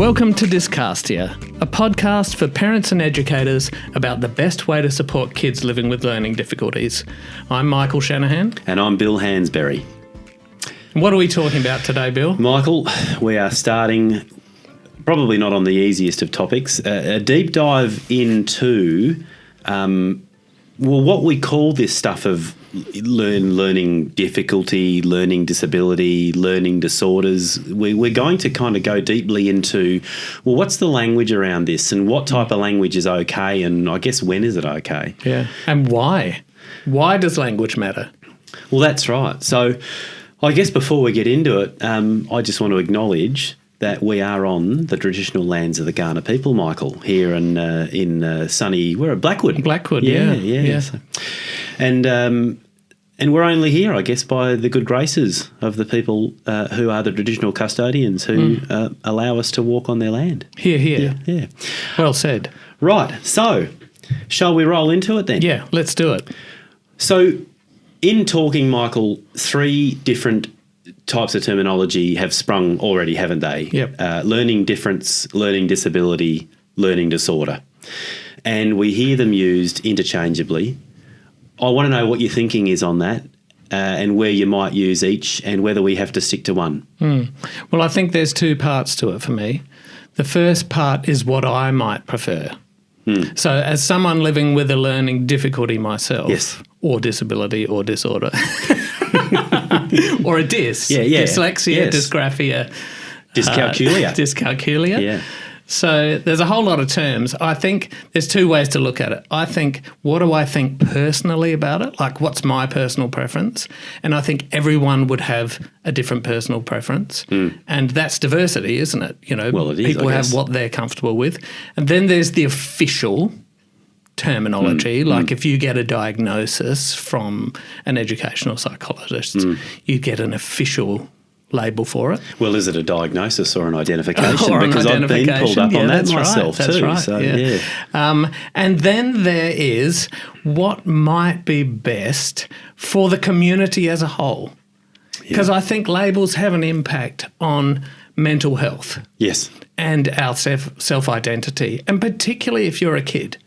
Welcome to Discastia, a podcast for parents and educators about the best way to support kids living with learning difficulties. I'm Michael Shanahan. And I'm Bill Hansberry. What are we talking about today, Bill? Michael, we are starting, probably not on the easiest of topics, a deep dive into, what we call this stuff of learning difficulty, learning disability, learning disorders. We're going to kind of go deeply into, well, what's the language around this and what type of language is okay, and I guess when is it okay? Yeah, and why? Why does language matter? Well, that's right. So I guess before we get into it, I just want to acknowledge that we are on the traditional lands of the Kaurna people, Michael, here in sunny, we're at Blackwood. Blackwood, yeah. So, and we're only here, I guess, by the good graces of the people who are the traditional custodians who allow us to walk on their land. Here. Yeah. Well said. Right. So, shall we roll into it then? Yeah, let's do it. So, in talking, Michael, three different types of terminology have sprung already, haven't they? Yep. Learning difference, learning disability, learning disorder. And we hear them used interchangeably. I want to know what your thinking is on that and where you might use each and whether we have to stick to one. Well, I think there's two parts to it for me. The first part is what I might prefer. So as someone living with a learning difficulty myself, yes, or disability or disorder, or a dyslexia, yes, dysgraphia, dyscalculia. Yeah. So there's a whole lot of terms. I think there's two ways to look at it. I think, what do I think personally about it? Like, what's my personal preference? And I think everyone would have a different personal preference. And that's diversity, isn't it? You know, well, it is, people have what they're comfortable with. And then there's the official terminology, like if you get a diagnosis from an educational psychologist, you get an official label for it. Well, is it a diagnosis or an identification? Because I've been pulled up on that myself too. Right, so, yeah. And then there is what might be best for the community as a whole. Because I think labels have an impact on mental health. Yes. And our self-identity, and particularly if you're a kid.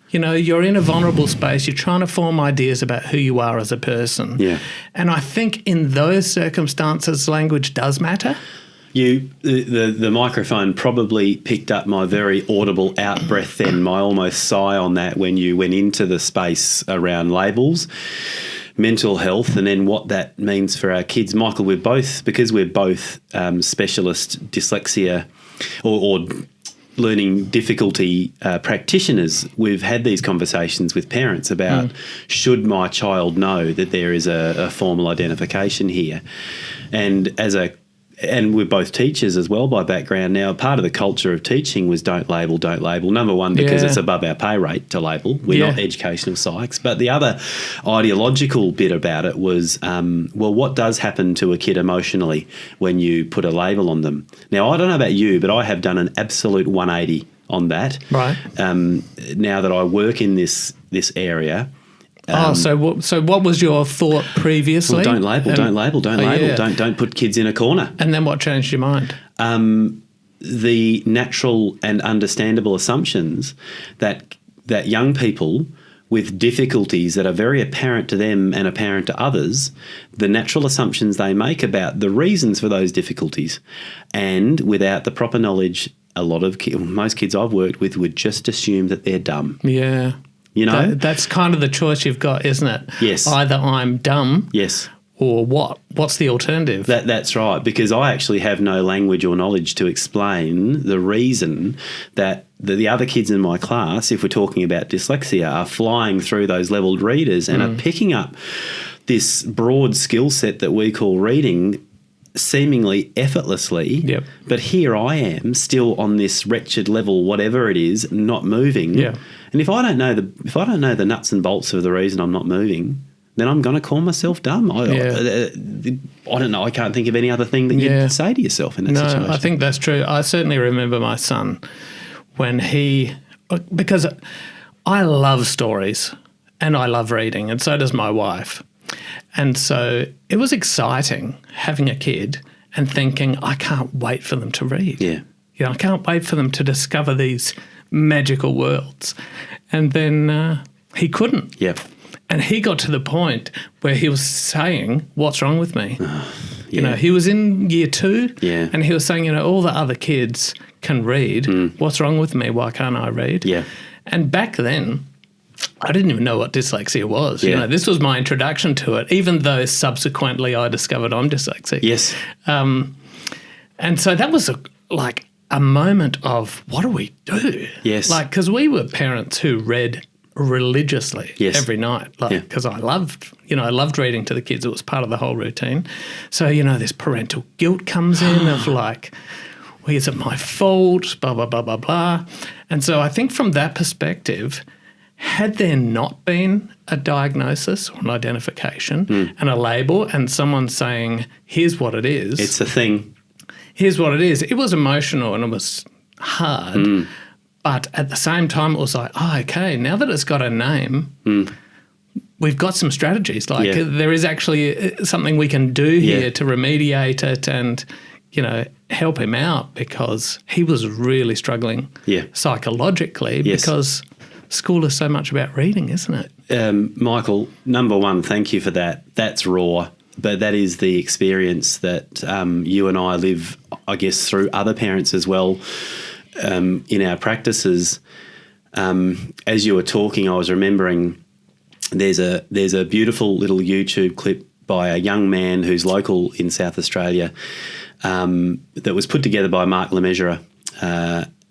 You know, you're in a vulnerable space. You're trying to form ideas about who you are as a person. Yeah. And I think in those circumstances, language does matter. The microphone probably picked up my very audible out-breath then, my almost sigh on that when you went into the space around labels, mental health, and then what that means for our kids. Michael, we're both specialist dyslexia or learning difficulty practitioners. We've had these conversations with parents about should my child know that there is a formal identification here, and we're both teachers as well by background. Now, part of the culture of teaching was don't label. Number one, because it's above our pay rate to label. We're not educational psychs. But the other ideological bit about it was, what does happen to a kid emotionally when you put a label on them? Now, I don't know about you, but I have done an absolute 180 on that. Right. Now that I work in this area. So what was your thought previously? Well, don't label. Yeah. Don't put kids in a corner. And then what changed your mind? The natural and understandable assumptions that young people with difficulties that are very apparent to them and apparent to others, the natural assumptions they make about the reasons for those difficulties, and without the proper knowledge, most kids I've worked with would just assume that they're dumb. Yeah. You know? That's kind of the choice you've got, isn't it? Yes. Either I'm dumb. Yes. Or what? What's the alternative? That's right, because I actually have no language or knowledge to explain the reason that the other kids in my class, if we're talking about dyslexia, are flying through those levelled readers and are picking up this broad skill set that we call reading seemingly effortlessly. Yep. But here I am still on this wretched level, whatever it is, not moving. Yeah. And if I don't know the nuts and bolts of the reason I'm not moving, then I'm going to call myself dumb. I don't know. I can't think of any other thing that you'd say to yourself in that situation. No, I think that's true. I certainly remember my son when because I love stories and I love reading, and so does my wife. And so it was exciting having a kid and thinking, I can't wait for them to read. Yeah. I can't wait for them to discover these magical worlds. And then he couldn't. Yep. And he got to the point where he was saying, what's wrong with me? Yeah. He was in year 2 Yeah. and he was saying, all the other kids can read. What's wrong with me? Why can't I read? Yeah. And back then, I didn't even know what dyslexia was. Yeah. This was my introduction to it, even though subsequently I discovered I'm dyslexic. Yes. And so that was a moment of, what do we do? Yes. Because we were parents who read religiously every night, because I loved reading to the kids. It was part of the whole routine. So, this parental guilt comes in of well, is it my fault? Blah, blah, blah, blah, blah. And so I think from that perspective, had there not been a diagnosis or an identification and a label and someone saying, here's what it is. It's a thing. Here's what it is. It was emotional and it was hard. But at the same time, it was okay, now that it's got a name, we've got some strategies. There is actually something we can do here to remediate it and, help him out, because he was really struggling psychologically because school is so much about reading, isn't it? Michael, number one, thank you for that. That's raw. But that is the experience that you and I live, I guess, through other parents as well. In our practices, as you were talking, I was remembering there's a beautiful little YouTube clip by a young man who's local in South Australia that was put together by Mark Lemessurier.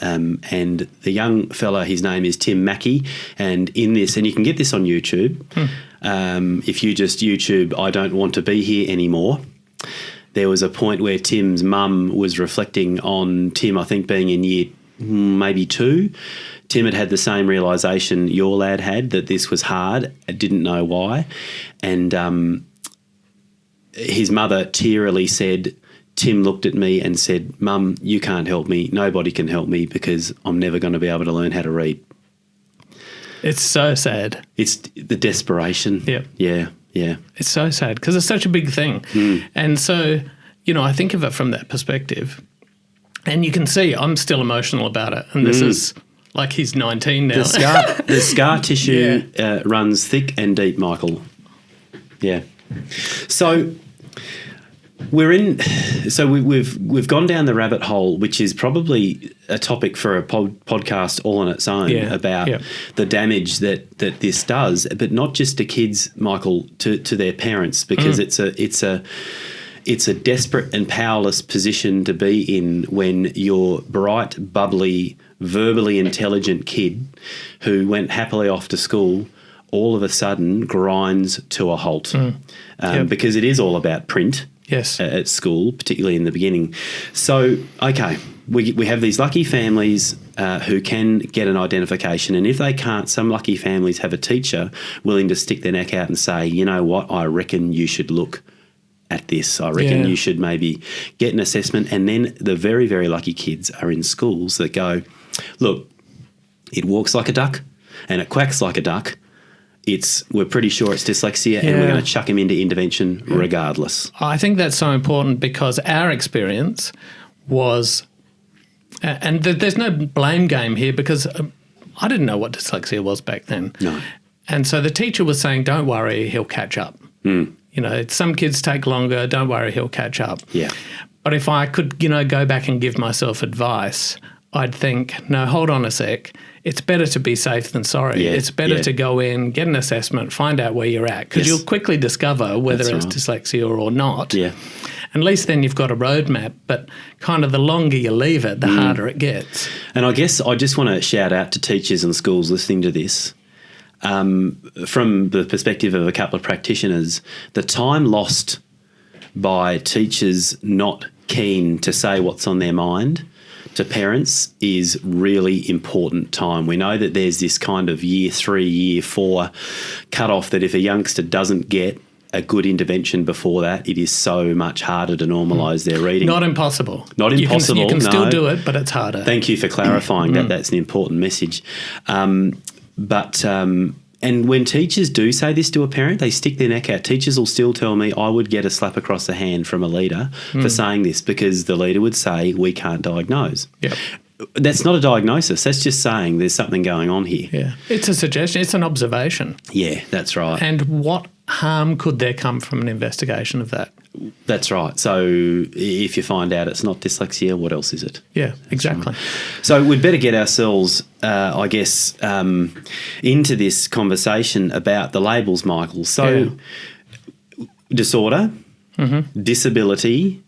And the young fella, his name is Tim Mackey, and in this, and you can get this on YouTube, if you just YouTube, I don't want to be here anymore. There was a point where Tim's mum was reflecting on Tim, I think, being in year maybe 2. Tim had the same realisation your lad had, that this was hard, didn't know why. And his mother tearily said, Tim looked at me and said, Mum, you can't help me. Nobody can help me because I'm never going to be able to learn how to read. It's so sad. It's the desperation. Yep. Yeah. Yeah. It's so sad because it's such a big thing. And so, I think of it from that perspective. And you can see I'm still emotional about it. And this is he's 19 now. The scar tissue runs thick and deep, Michael. Yeah. So we've gone down the rabbit hole, which is probably a topic for a podcast all on its own about the damage that this does, but not just to kids, Michael, to their parents, because it's a desperate and powerless position to be in when your bright, bubbly, verbally intelligent kid who went happily off to school all of a sudden grinds to a halt, because it is all about print. Yes. At school, particularly in the beginning. So, okay, we have these lucky families who can get an identification, and if they can't, some lucky families have a teacher willing to stick their neck out and say, you know what, I reckon you should look at this. I reckon you should maybe get an assessment. And then the very, very lucky kids are in schools that go, look, it walks like a duck and it quacks like a duck. We're pretty sure it's dyslexia and we're going to chuck him into intervention regardless. I think that's so important because our experience was, and there's no blame game here because I didn't know what dyslexia was back then. No. And so the teacher was saying, don't worry, he'll catch up. Some kids take longer, don't worry, he'll catch up. Yeah. But if I could, go back and give myself advice, I'd think, no, hold on a sec. It's better to be safe than sorry. Yeah, it's better to go in, get an assessment, find out where you're at, because you'll quickly discover whether it's dyslexia or not. Yeah. At least then you've got a roadmap, but kind of the longer you leave it, the harder it gets. And I guess I just want to shout out to teachers and schools listening to this. From the perspective of a couple of practitioners, the time lost by teachers not keen to say what's on their mind to parents is really important time. We know that there's this kind of year 3, year 4 cutoff that if a youngster doesn't get a good intervention before that, it is so much harder to normalise their reading. Not impossible. Not impossible, You can no. still do it, but it's harder. Thank you for clarifying that. That's an important message. But And when teachers do say this to a parent, they stick their neck out. Teachers will still tell me I would get a slap across the hand from a leader for saying this, because the leader would say we can't diagnose. Yep. That's not a diagnosis. That's just saying there's something going on here. Yeah. It's a suggestion. It's an observation. Yeah, that's right. And what harm could there come from an investigation of that? That's right. So if you find out it's not dyslexia, what else is it? Yeah, exactly. Right. So we'd better get ourselves, I guess, into this conversation about the labels, Michael. So disorder, disability,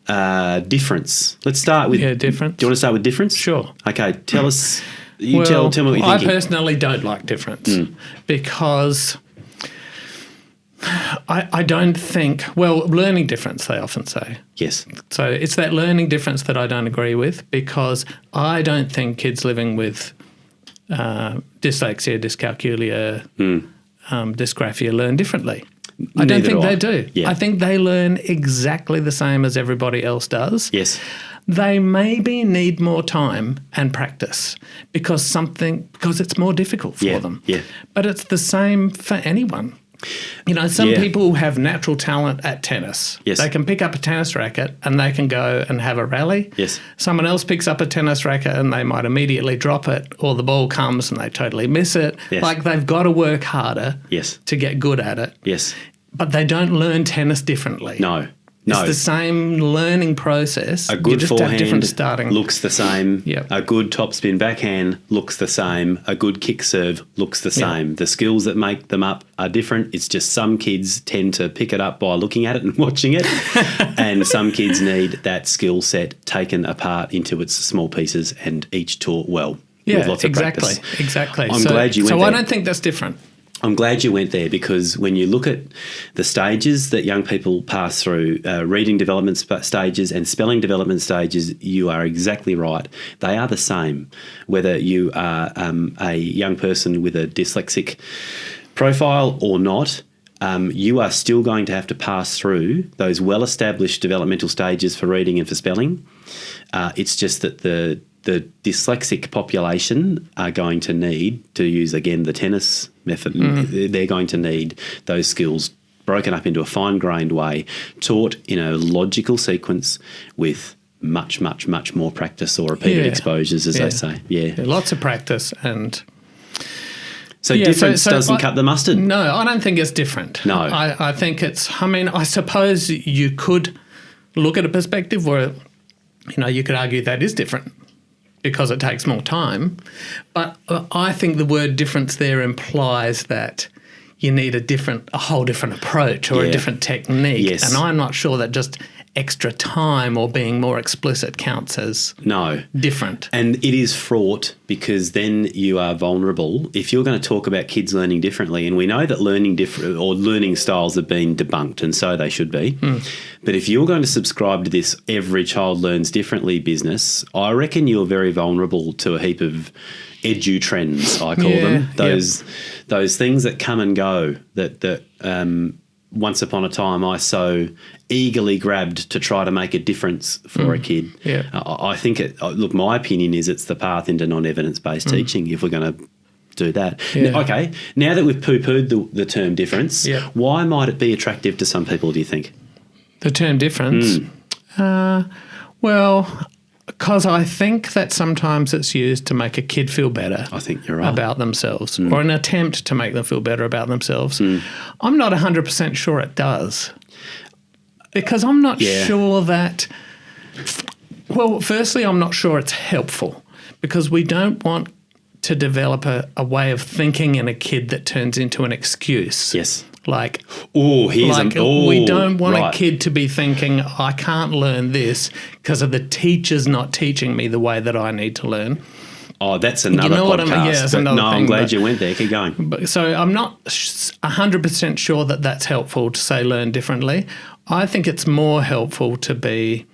difference. Let's start with difference. Do you want to start with difference? Sure. Okay. Tell us. Tell me what you're thinking. I personally don't like difference because I don't think, learning difference, they often say. Yes. So it's that learning difference that I don't agree with, because I don't think kids living with dyslexia, dyscalculia, dysgraphia learn differently. I don't think they do. Yeah. I think they learn exactly the same as everybody else does. Yes. They maybe need more time and practice because it's more difficult for them. Yeah. But it's the same for anyone. You know, some people have natural talent at tennis. Yes. They can pick up a tennis racket and they can go and have a rally. Yes. Someone else picks up a tennis racket and they might immediately drop it, or the ball comes and they totally miss it. Yes. Like, they've got to work harder to get good at it. Yes. But they don't learn tennis differently. No. It's the same learning process. A good forehand starting looks the same. Yep. A good topspin backhand looks the same. A good kick serve looks the same. The skills that make them up are different. It's just some kids tend to pick it up by looking at it and watching it, and some kids need that skill set taken apart into its small pieces and each taught well with lots of practice. Exactly. I'm glad you went there. So I don't think that's different. I'm glad you went there, because when you look at the stages that young people pass through, reading development stages and spelling development stages, you are exactly right. They are the same. Whether you are a young person with a dyslexic profile or not, you are still going to have to pass through those well-established developmental stages for reading and for spelling. It's just that the dyslexic population are going to need, to use again the tennis method, they're going to need those skills broken up into a fine-grained way, taught in a logical sequence with much, much, much more practice or repeated exposures, as they say. Yeah, lots of practice. And so difference doesn't cut the mustard? No, I don't think it's different. No. I think I suppose you could look at a perspective where, you could argue that is different, because it takes more time. But I think the word difference there implies that you need a whole different approach or a different technique. Yes. And I'm not sure that just extra time or being more explicit counts as different. And it is fraught, because then you are vulnerable. If you're going to talk about kids learning differently, and we know that learning styles have been debunked, and so they should be. But if you're going to subscribe to this every child learns differently business, I reckon you're very vulnerable to a heap of edu trends, I call them. Those things that come and go that once upon a time I so eagerly grabbed to try to make a difference for a kid. Yeah. I think my opinion is it's the path into non-evidence-based teaching if we're going to do that. Yeah. Okay, now that we've poo-pooed the term difference, why might it be attractive to some people, do you think? The term difference? Because I think that sometimes it's used to make a kid feel better. I think you're right. About themselves, or an attempt to make them feel better about themselves. I'm not 100% sure it does, because I'm not sure that. Well, firstly, I'm not sure it's helpful, because we don't want to develop a way of thinking in a kid that turns into an excuse. Yes. Like, we don't want a kid to be thinking, I can't learn this because of the teacher's not teaching me the way that I need to learn. Oh, that's another podcast. What I mean? Yeah, I'm glad you went there. Keep going. So I'm not 100% sure that that's helpful to say learn differently. I think it's more helpful to be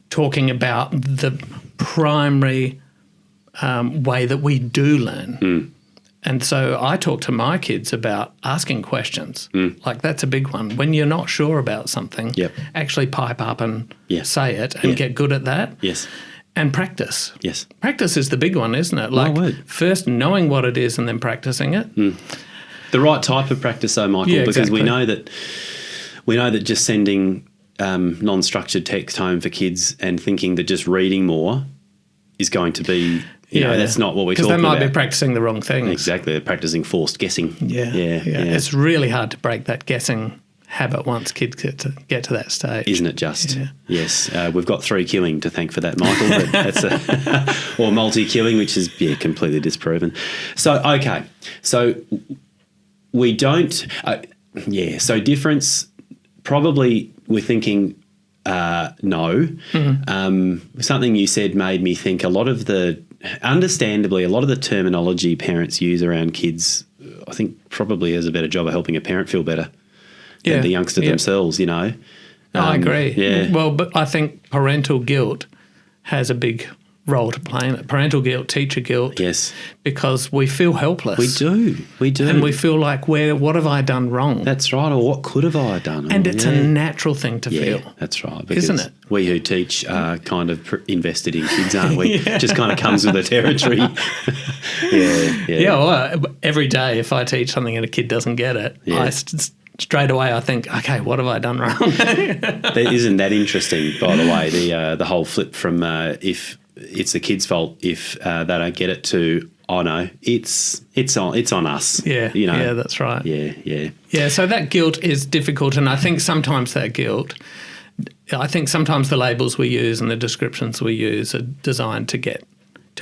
talking about the primary way that we do learn. And so I talk to my kids about asking questions. Like, that's a big one. When you're not sure about something, actually pipe up and say it and get good at that. Yes. And practice. Yes. Practice is the big one, isn't it? Like, first knowing what it is and then practicing it. The right type of practice, though, Michael, Yeah, because exactly. we know that just sending non-structured text home for kids and thinking that just reading more is going to be, you know, that's not what we're talking about. Because they might be practicing the wrong things. Exactly, they're practicing forced guessing. Yeah. It's really hard to break that guessing habit once kids get to that stage. Isn't it just? Yeah. Yes. We've got 3 killing to thank for that, Michael. But that's or multi-killing, which is completely disproven. So, okay. So we don't... so difference, probably we're thinking no. Something you said made me think understandably, a lot of the terminology parents use around kids, I think probably has a better job of helping a parent feel better than the youngster themselves, you know. I agree. Yeah. Well, but I think parental guilt has a big role to play in it. Parental guilt, teacher guilt. Yes. Because we feel helpless. We do. And we feel like, what have I done wrong? That's right, or what could have I done? And it's a natural thing to feel. That's right. Because isn't it? We who teach are kind of invested in kids, aren't we? Just kind of comes with the territory. Well, every day if I teach something and a kid doesn't get it, straight away I think, okay, what have I done wrong? Isn't that interesting, by the way, the whole flip from if it's the kid's fault if they don't get it to, oh no, it's on us. Yeah, you know? yeah, that's right. Yeah. Yeah, so that guilt is difficult, and I think sometimes the labels we use and the descriptions we use are designed to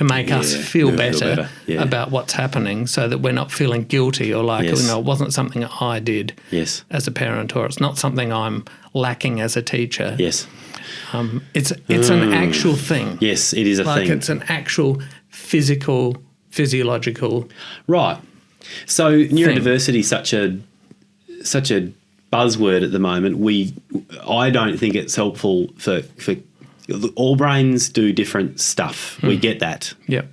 make us feel better about what's happening, so that we're not feeling guilty or like, it wasn't something I did as a parent, or it's not something I'm lacking as a teacher. Yes. It's an actual thing. Yes, it is a thing. Like it's an actual physiological. Right. So neurodiversity is such a buzzword at the moment. I don't think it's helpful for all brains do different stuff. We get that. Yep.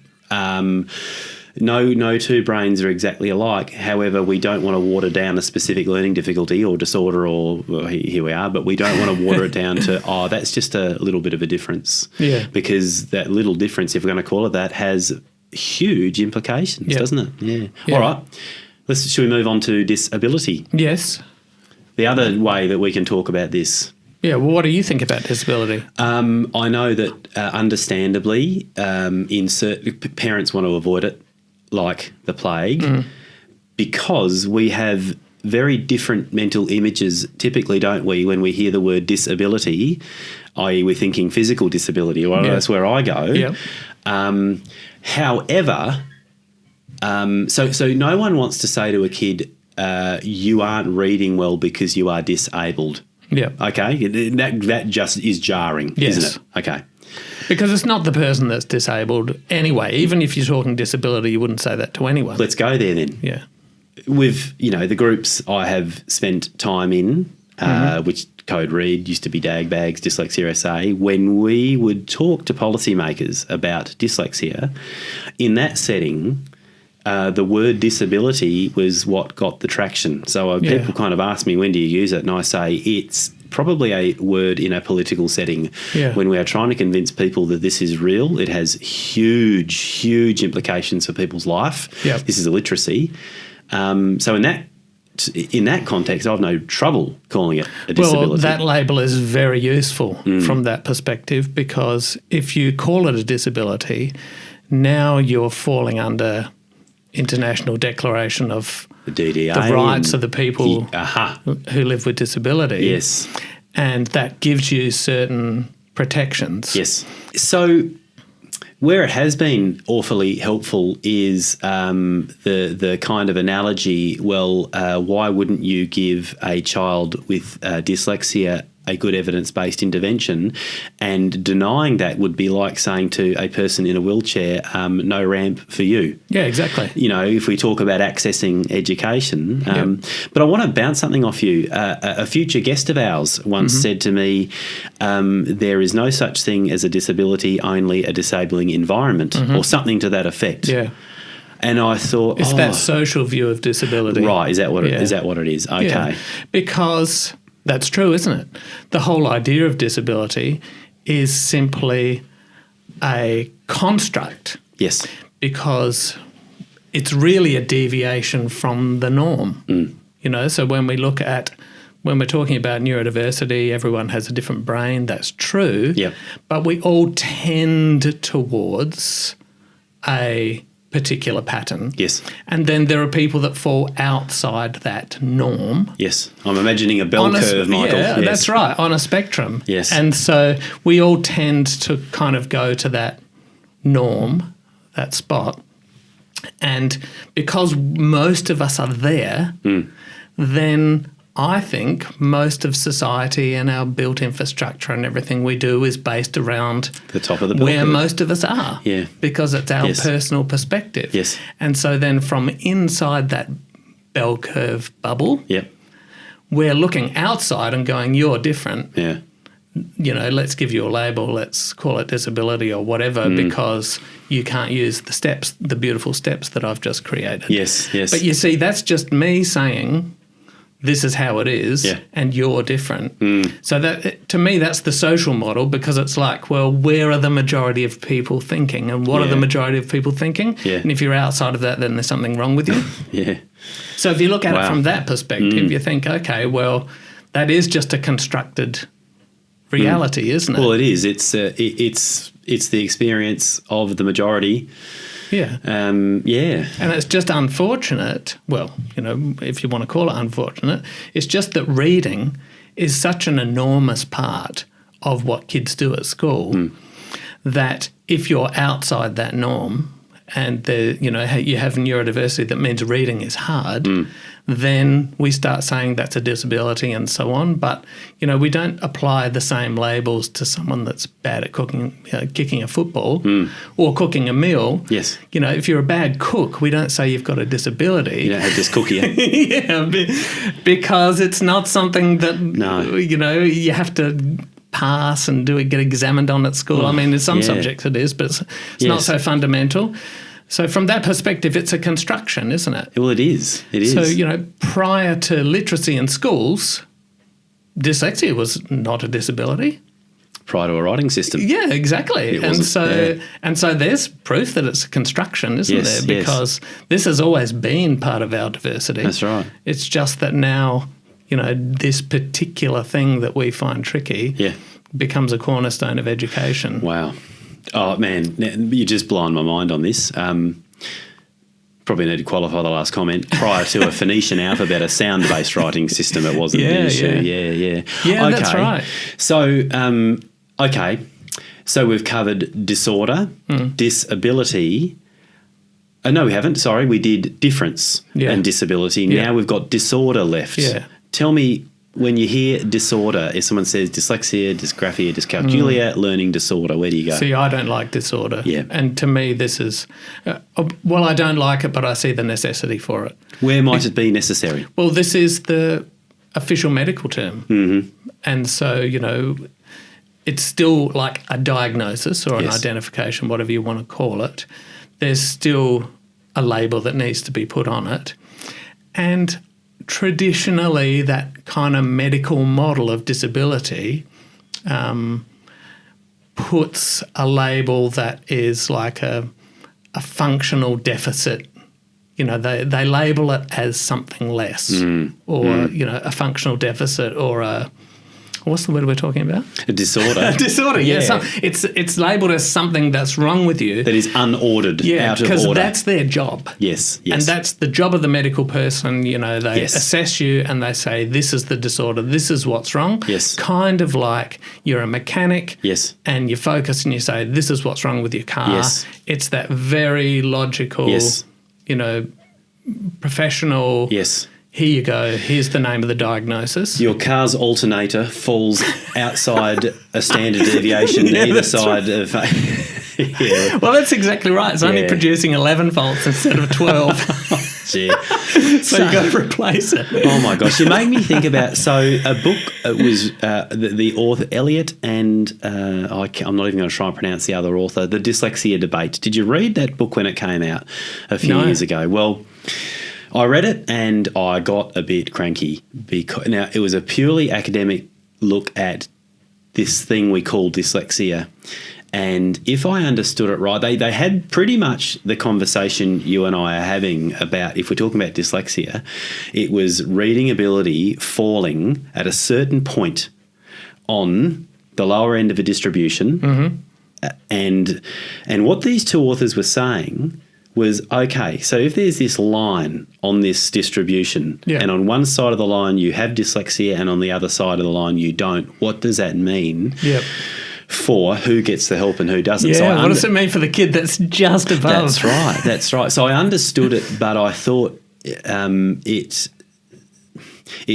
No two brains are exactly alike. However, we don't want to water down a specific learning difficulty or disorder, or here we are, but we don't want to water it down to, that's just a little bit of a difference. Yeah. Because that little difference, if we're going to call it that, has huge implications, doesn't it? Yeah. All right. Should we move on to disability? Yes. The other way that we can talk about this. Yeah, well, what do you think about disability? I know that understandably, parents want to avoid it like the plague, because we have very different mental images typically, don't we, when we hear the word disability, i.e. we're thinking physical disability, or that's where I go. Yep. However, so no one wants to say to a kid, you aren't reading well because you are disabled. Yeah. Okay, that just is jarring, isn't it? Okay. Because it's not the person that's disabled anyway. Even if you're talking disability, you wouldn't say that to anyone. Let's go there then. Yeah. With, the groups I have spent time in, which Code Read used to be DAG Bags, Dyslexia SA, when we would talk to policymakers about dyslexia, in that setting, the word disability was what got the traction. So people kind of ask me, when do you use it? And I say it's probably a word in a political setting. Yeah. When we are trying to convince people that this is real, it has huge, huge implications for people's life. Yep. This is illiteracy. So in that context, I've no trouble calling it a disability. Well, that label is very useful from that perspective, because if you call it a disability, now you're falling under International Declaration of the DDA, the rights of the people who live with disability. Yes. And that gives you certain protections. Yes. So where it has been awfully helpful is the kind of analogy, why wouldn't you give a child with dyslexia a good evidence-based intervention? And denying that would be like saying to a person in a wheelchair, no ramp for you. Yeah, exactly. If we talk about accessing education. But I want to bounce something off you. A future guest of ours once said to me, there is no such thing as a disability, only a disabling environment, or something to that effect. Yeah. And I thought, it's that social view of disability. Right, is that what it is? Okay. Yeah. Because that's true, isn't it? The whole idea of disability is simply a construct. Yes. Because it's really a deviation from the norm. You know, so when we're talking about neurodiversity, everyone has a different brain. That's true. Yep. But we all tend towards a particular pattern. Yes. And then there are people that fall outside that norm. Yes. I'm imagining a bell curve, Michael. Yeah, yes. that's right, on a spectrum. Yes. And so we all tend to kind of go to that norm, that spot. And because most of us are there, then I think most of society and our built infrastructure and everything we do is based around the top of the bell where curve. most of us are. Yeah. Because it's our Yes. personal perspective. Yes. And so then from inside that bell curve bubble, Yep. we're looking outside and going, you're different. Yeah. You know, let's give you a label, let's call it disability or whatever, because you can't use the steps, the beautiful steps that I've just created. Yes. Yes. But you see, that's just me saying, this is how it is, Yeah. and you're different. So that, to me, that's the social model, because it's like, well, where are the majority of people thinking, and what are the Yeah. majority of people thinking? Yeah. And if you're outside of that, then there's something wrong with you. Yeah. So if you look at it Wow. from that perspective, you think, okay, well, that is just a constructed reality, isn't it? Well, it is. It's the experience of the majority. Yeah. Yeah. And it's just unfortunate, well, you know, if you want to call it unfortunate, it's just that reading is such an enormous part of what kids do at school that if you're outside that norm and you know, you have neurodiversity that means reading is hard, then we start saying that's a disability and so on. But, you know, we don't apply the same labels to someone that's bad at cooking, kicking a football or cooking a meal. Yes. You know, if you're a bad cook, we don't say you've got a disability. You don't have this cookie. Yeah, because it's not something that, No. you know, you have to pass and get examined on at school. I mean, in some yeah. subjects it is, but it's not Yes. so fundamental. So from that perspective, it's a construction, isn't it? Well, it is. It is. So, you know, prior to literacy in schools, dyslexia was not a disability. Prior to a writing system. Yeah, exactly. It wasn't, And so there's proof that it's a construction, isn't Yes, there? yes. Because this has always been part of our diversity. That's right. It's just that now, you know, this particular thing that we find tricky Yeah. becomes a cornerstone of education. Wow. Oh, man, you're just blowing my mind on this. Probably need to qualify the last comment. Prior to a Phoenician alphabet, a sound-based writing system, it wasn't the issue. Yeah. Yeah, okay. that's right. So, okay. So we've covered disorder, disability. No, we haven't. Sorry, we did difference and disability. Yeah. Now we've got disorder left. Yeah. Tell me, when you hear disorder, if someone says dyslexia, dysgraphia, dyscalculia, learning disorder, where do you go? See, I don't like disorder. Yeah. And to me, this is, well, I don't like it, but I see the necessity for it. Where might it be necessary? Well, this is the official medical term. Mm-hmm. And so, you know, it's still like a diagnosis or an identification, whatever you want to call it. There's still a label that needs to be put on it. And traditionally, that kind of medical model of disability puts a label that is like a functional deficit. You know, they label it as something less or, you know, a functional deficit or a, what's the word we're talking about? A disorder. Disorder, yeah. It's labelled as something that's wrong with you. That is unordered, out of because order. that's their job. Yes. And that's the job of the medical person. You know, they Yes. assess you and they say, this is the disorder, this is what's wrong. Yes. Kind of like you're a mechanic. Yes. And you focus and you say, this is what's wrong with your car. Yes. It's that very logical, Yes. you know, professional. Yes. Here you go. Here's the name of the diagnosis. Your car's alternator falls outside a standard deviation either that's side of... yeah. Well, that's exactly right. It's only producing 11 volts instead of 12. Gee. So you've got to replace it. Oh, my gosh. You made me think about... So a book was the author, Eliot, and I'm not even going to try and pronounce the other author, The Dyslexia Debate. Did you read that book when it came out a few years ago? Well... I read it and I got a bit cranky because now it was a purely academic look at this thing we call dyslexia, And if I understood it right, they had pretty much the conversation you and I are having about, if we're talking about dyslexia, it was reading ability falling at a certain point on the lower end of a distribution. Mm-hmm. And what these two authors were saying was, okay, so if there's this line on this distribution, and on one side of the line you have dyslexia and on the other side of the line you don't, what does that mean for who gets the help and who doesn't? Yeah, so what does it mean for the kid that's just above? That's right. So I understood it, but I thought it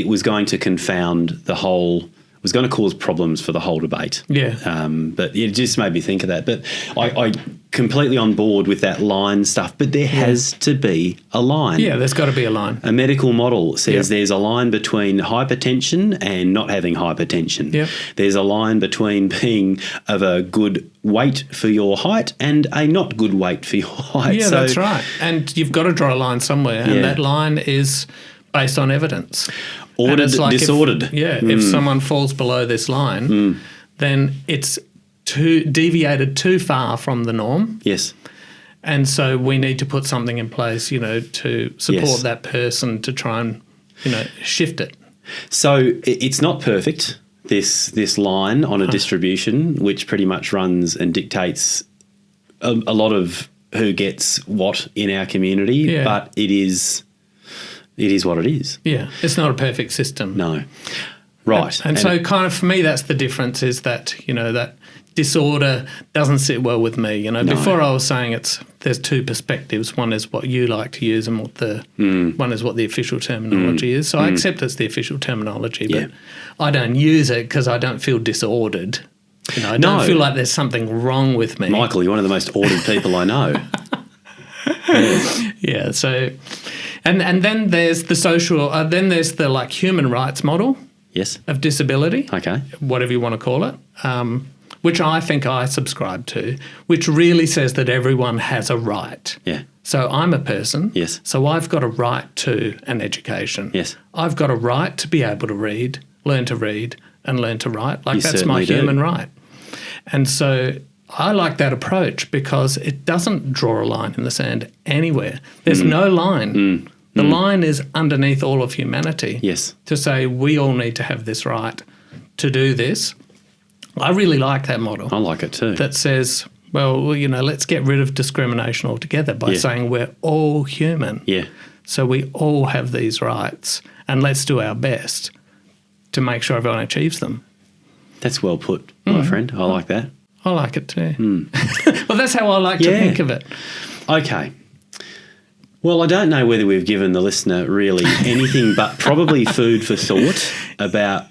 was going to confound the whole, was going to cause problems for the whole debate. Yeah. But it just made me think of that. But I completely on board with that line stuff, but there has to be a line. Yeah, there's got to be a line. A medical model says there's a line between hypertension and not having hypertension. Yep. There's a line between being of a good weight for your height and a not good weight for your height. Yeah, so, that's right. And you've got to draw a line somewhere, and that line is based on evidence. Ordered, like disordered. If someone falls below this line, then it's deviated too far from the norm. Yes. And so we need to put something in place, to support that person to try and, shift it. So it's not perfect, this line on a distribution, which pretty much runs and dictates a lot of who gets what in our community, but it is what it is. Yeah, it's not a perfect system. No. Right. And so kind of for me, that's the difference, is that, that disorder doesn't sit well with me. Before I was saying there's two perspectives. One is what you like to use and one is what the official terminology is. So I accept it's the official terminology, but I don't use it because I don't feel disordered. I don't feel like there's something wrong with me. Michael, you're one of the most ordered people I know. Yeah, so... And then there's the social, then there's the human rights model of disability, whatever you want to call it, which I think I subscribe to, which really says that everyone has a right. Yeah. So I'm a person. Yes. So I've got a right to an education. Yes. I've got a right to be able to read, learn to read and learn to write. That's my human right. And so I like that approach because it doesn't draw a line in the sand anywhere. There's no line. The line is underneath all of humanity. Yes. To say we all need to have this right to do this. I really like that model. I like it too. That says, well, let's get rid of discrimination altogether by saying we're all human. Yeah. So we all have these rights, and let's do our best to make sure everyone achieves them. That's well put, my friend. I like that. I like it too. Well, that's how I like to think of it. Okay. Well, I don't know whether we've given the listener really anything but probably food for thought about,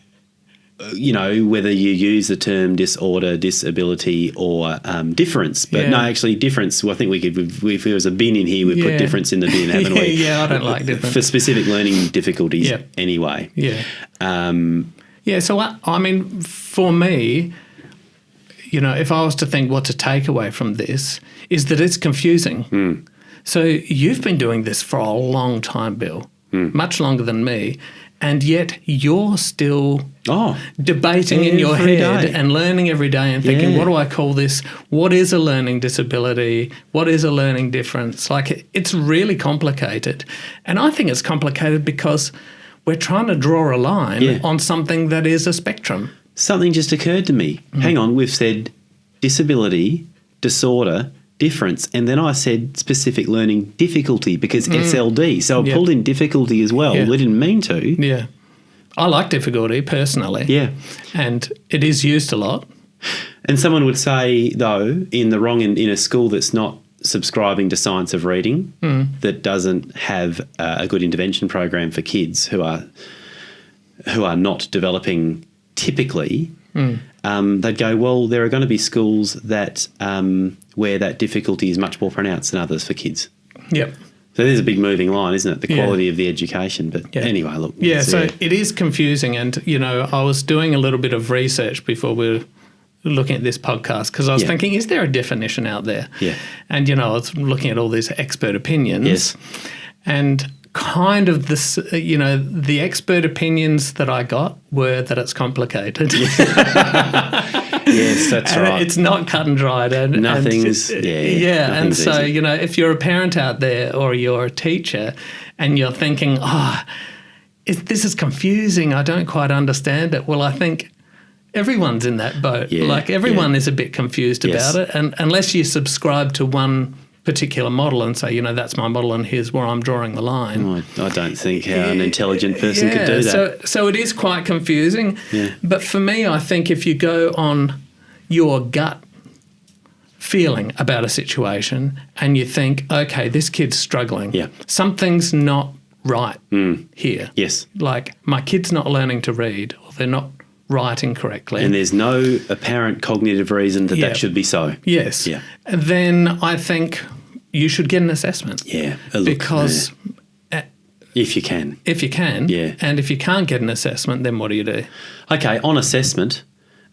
whether you use the term disorder, disability or difference. But no, actually difference, well, I think we could, if there was a bin in here, we'd put difference in the bin, haven't we? Yeah, I don't like difference. For specific learning difficulties anyway. Yeah. So, I mean, for me, if I was to think what to take away from this is that it's confusing. So you've been doing this for a long time, Bill, much longer than me, and yet you're still debating in your head and learning every day and thinking, what do I call this? What is a learning disability? What is a learning difference? It's really complicated. And I think it's complicated because we're trying to draw a line on something that is a spectrum. Something just occurred to me. Hang on, we've said disability, disorder, difference, and then I said specific learning difficulty because SLD. So I pulled in difficulty as well. I didn't mean to. Yeah. I like difficulty personally. Yeah. And it is used a lot. And someone would say, though, in a school that's not subscribing to science of reading, that doesn't have a good intervention program for kids who are not developing typically, they'd go, well, there are going to be schools that where that difficulty is much more pronounced than others for kids. Yep. So there's a big moving line, isn't it? The quality of the education. But anyway, look. Yeah, so it is confusing. And, I was doing a little bit of research before we were looking at this podcast because I was thinking, is there a definition out there? Yeah. And, I was looking at all these expert opinions. Yes. And kind of this, the expert opinions that I got were that it's complicated. Yes, that's right. It's not cut and dried. Nothing's so, easy. if you're a parent out there or you're a teacher and you're thinking, this is confusing, I don't quite understand it. Well, I think everyone's in that boat. Yeah, like everyone is a bit confused about it. And unless you subscribe to one particular model and say, that's my model and here's where I'm drawing the line. I don't think how an intelligent person could do that. So it is quite confusing. Yeah. But for me, I think if you go on your gut feeling about a situation and you think, okay, this kid's struggling. Yeah. Something's not right here. Yes. Like my kid's not learning to read or they're not writing correctly. And there's no apparent cognitive reason that should be so. Yes. Yeah. Then I think you should get an assessment. Yeah. Because if you can. If you can. Yeah. And if you can't get an assessment, then what do you do? Okay, on assessment,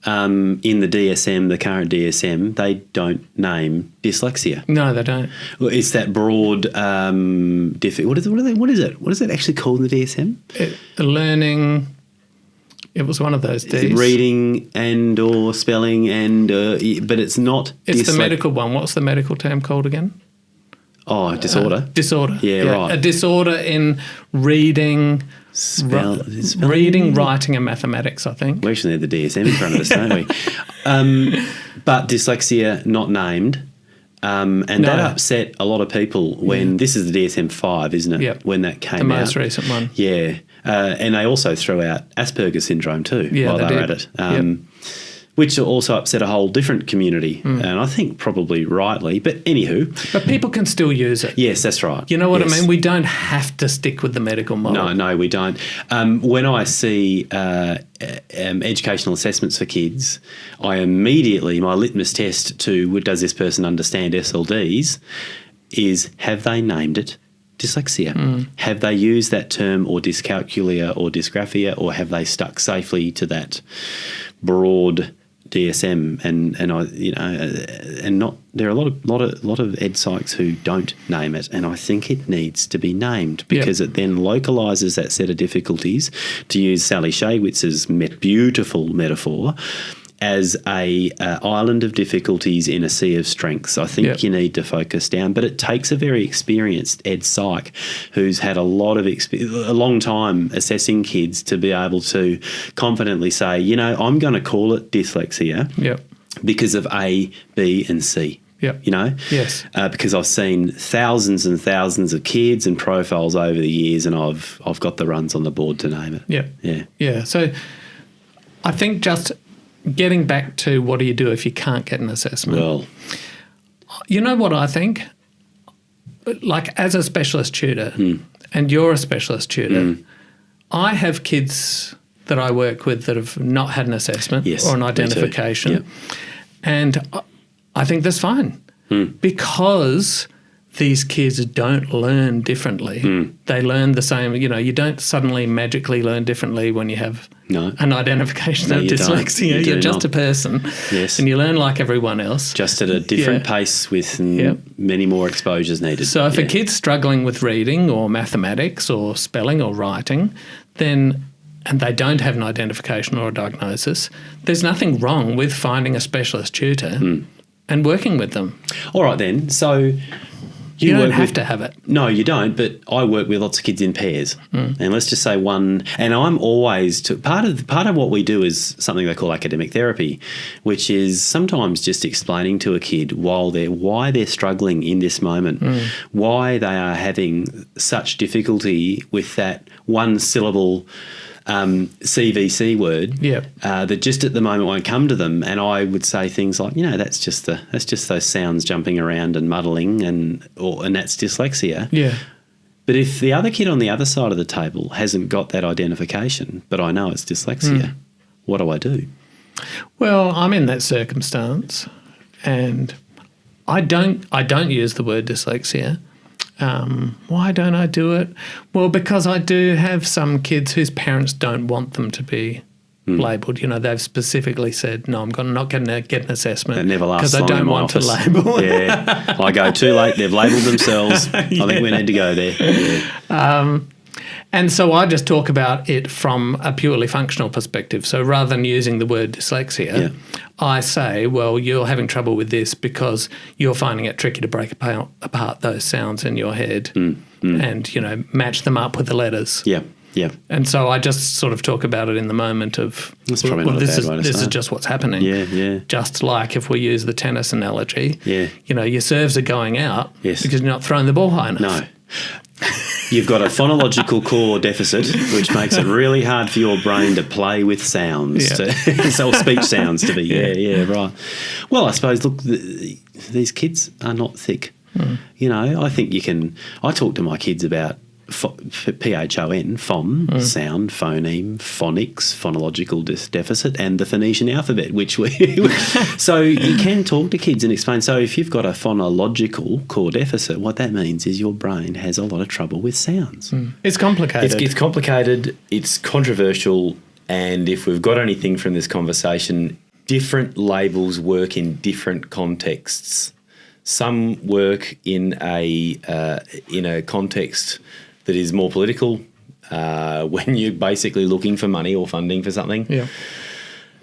in the DSM, the current DSM, they don't name dyslexia. No, they don't. Well, it's that broad what is it? What is it actually called in the DSM? Learning. It was one of those Ds. Reading and or spelling and but it's not. It's the medical one. What's the medical term called again? Oh, disorder. Disorder. Yeah, right. A disorder in reading, reading, writing, and mathematics, I think. We actually need the DSM in front of us, don't we? But dyslexia not named. That upset a lot of people when this is the DSM-5, isn't it? Yep. When that came out. The most recent one. Yeah. And they also threw out Asperger's syndrome too while they were at it. Which also upset a whole different community, and I think probably rightly. But anywho. But people can still use it. Yes, that's right. You know what I mean? We don't have to stick with the medical model. No, we don't. When I see educational assessments for kids, I immediately, my litmus test to does this person understand SLDs is have they named it dyslexia? Have they used that term or dyscalculia or dysgraphia, or have they stuck safely to that broad DSM? And I, and not there are a lot of ed psychs who don't name it, and I think it needs to be named because it then localises that set of difficulties, to use Sally Shaywitz's beautiful metaphor, as a island of difficulties in a sea of strengths. I think you need to focus down, but it takes a very experienced ed psych who's had a long time assessing kids to be able to confidently say, I'm going to call it dyslexia because of A, B, and C. Yes. Because I've seen thousands and thousands of kids and profiles over the years, and I've got the runs on the board to name it. Yeah. So I think just getting back to what do you do if you can't get an assessment? Well, you know what I think? Like as a specialist tutor, and you're a specialist tutor, I have kids that I work with that have not had an assessment or an identification. And I think that's fine because these kids don't learn differently. They learn the same. You don't suddenly magically learn differently when you have an identification of dyslexia. You're just a person. Yes. And you learn like everyone else. Just at a different pace with many more exposures needed. So if a kid's struggling with reading or mathematics or spelling or writing, and they don't have an identification or a diagnosis, there's nothing wrong with finding a specialist tutor and working with them. All right then. So you don't have to have it. No, you don't, but I work with lots of kids in pairs. And let's just say one, and I'm always, part of what we do is something they call academic therapy, which is sometimes just explaining to a kid why they're struggling in this moment, why they are having such difficulty with that one syllable CVC word that just at the moment won't come to them. And I would say things like, that's just those sounds jumping around and muddling, and that's dyslexia. Yeah. But if the other kid on the other side of the table hasn't got that identification, but I know it's dyslexia, what do I do? Well, I'm in that circumstance, and I don't use the word dyslexia. Why don't I do it? Well, because I do have some kids whose parents don't want them to be labelled. You know, they've specifically said, no, I'm not going to get an assessment. That never lasts because I long don't in my want office. to label. Yeah, I go too late. They've labelled themselves. I think we need to go there. Yeah. And so I just talk about it from a purely functional perspective. So rather than using the word dyslexia, I say, well, you're having trouble with this because you're finding it tricky to break apart those sounds in your head and, you know, match them up with the letters. Yeah. Yeah. And so I just sort of talk about it in the moment of, That's probably not a bad way to this is start. just what's happening. Yeah. Just like if we use the tennis analogy, Yeah. you know, your serves are going out because you're not throwing the ball high enough. No. You've got a phonological core deficit, which makes it really hard for your brain to play with sounds, speech sounds to be. Yeah, right. Well, I suppose, look, these kids are not thick. You know, I think you can. I talk to my kids about PHON, phon, sound, phoneme, phonics, phonological deficit, and the Phoenician alphabet, which we. So you can talk to kids and explain. So if you've got a phonological core deficit, what that means is your brain has a lot of trouble with sounds. It's complicated. It's complicated, it's controversial, and if we've got anything from this conversation, different labels work in different contexts. Some work in a context that is more political, when you're basically looking for money or funding for something. Yeah.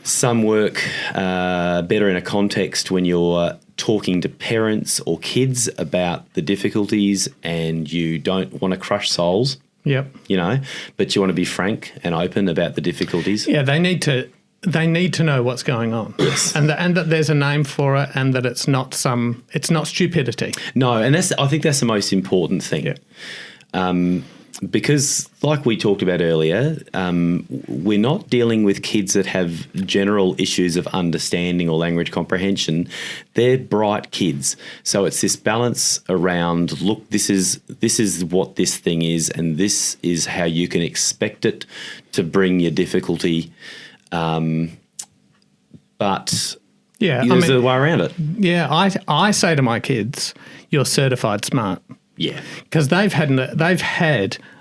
Some work better in a context when you're talking to parents or kids about the difficulties and you don't want to crush souls. Yep. You know, but you want to be frank and open about the difficulties. Yeah, they need to know what's going on. Yes. And that there's a name for it and that it's not stupidity. No, and I think that's the most important thing. Yeah. Because like we talked about earlier, we're not dealing with kids that have general issues of understanding or language comprehension. They're bright kids. So it's this balance around, look, this is what this thing is, and this is how you can expect it to bring your difficulty. But there's a way around it. Yeah, I say to my kids, you're certified smart. Yeah. Because they've had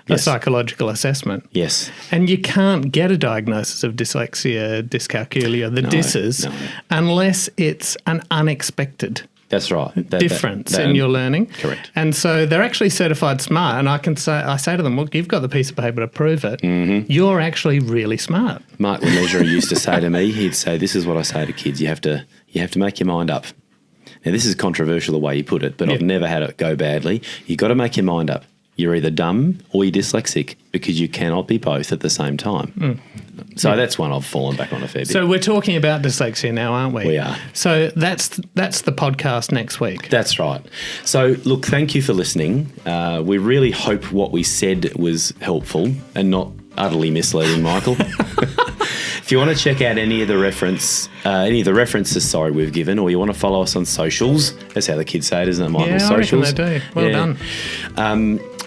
a psychological assessment. Yes. And you can't get a diagnosis of dyslexia, dyscalculia, the DISs, unless it's an unexpected That's right. difference in your learning. Correct. And so they're actually certified smart, and I say to them, look, you've got the piece of paper to prove it. Mm-hmm. You're actually really smart. Mark Lemessurier used to say to me, he'd say, this is what I say to kids, you have to make your mind up. Now, this is controversial the way you put it, but I've never had it go badly. You've got to make your mind up. You're either dumb or you're dyslexic because you cannot be both at the same time. So that's one I've fallen back on a fair bit. So we're talking about dyslexia now, aren't we? We are. So that's the podcast next week. That's right. So, look, thank you for listening. We really hope what we said was helpful and not utterly misleading, Michael. If you want to check out any of the references we've given, or you want to follow us on socials, that's how the kids say it, isn't it, Michael? Yeah, socials. I reckon they do. Well done.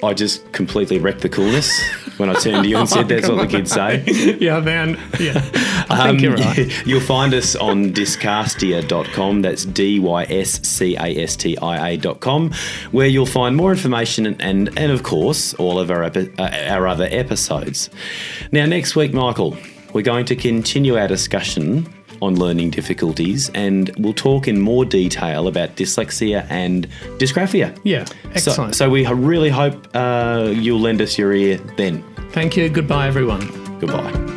I just completely wrecked the coolness when I turned to you and said that's what the kids say. Yeah, man. Yeah, I think you're right. You'll find us on dyscastia.com. That's dyscastia.com, where you'll find more information and of course, all of our other episodes. Now, next week, Michael, we're going to continue our discussion on learning difficulties, and we'll talk in more detail about dyslexia and dysgraphia. Yeah, excellent. So we really hope you'll lend us your ear then. Thank you. Goodbye, everyone. Goodbye.